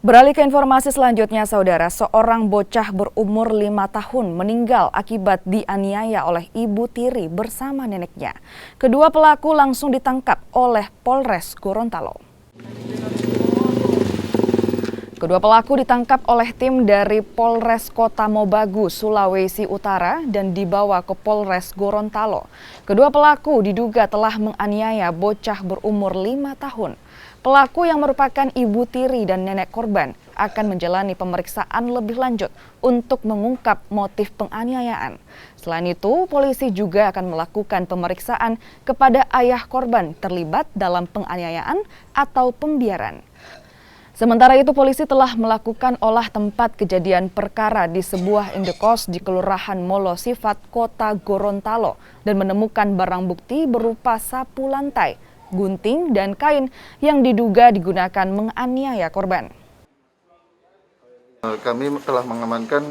Beralih ke informasi selanjutnya, Saudara, seorang bocah berumur 5 tahun meninggal akibat dianiaya oleh ibu tiri bersama neneknya. Kedua pelaku langsung ditangkap oleh Polres Gorontalo. Kedua pelaku ditangkap oleh tim dari Polres Kota Mobagu, Sulawesi Utara dan dibawa ke Polres Gorontalo. Kedua pelaku diduga telah menganiaya bocah berumur 5 tahun. Pelaku yang merupakan ibu tiri dan nenek korban akan menjalani pemeriksaan lebih lanjut untuk mengungkap motif penganiayaan. Selain itu, polisi juga akan melakukan pemeriksaan kepada ayah korban terlibat dalam penganiayaan atau pembiaran. Sementara itu, polisi telah melakukan olah tempat kejadian perkara di sebuah indekos di Kelurahan Molo Sifat, Kota Gorontalo dan menemukan barang bukti berupa sapu lantai, gunting, dan kain yang diduga digunakan menganiaya korban. Kami telah mengamankan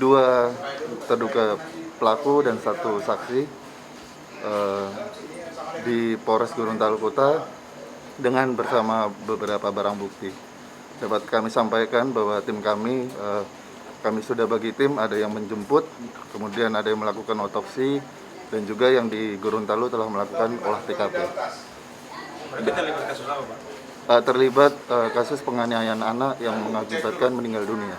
dua terduga pelaku dan satu saksi di Polres Gorontalo Kota dengan bersama beberapa barang bukti. Dapat kami sampaikan bahwa tim kami sudah bagi tim, ada yang menjemput, kemudian ada yang melakukan otopsi, dan juga yang di Gorontalo telah melakukan olah TKP. Berarti terlibat kasus apa, Pak? Terlibat kasus penganiayaan anak yang mengakibatkan meninggal dunia.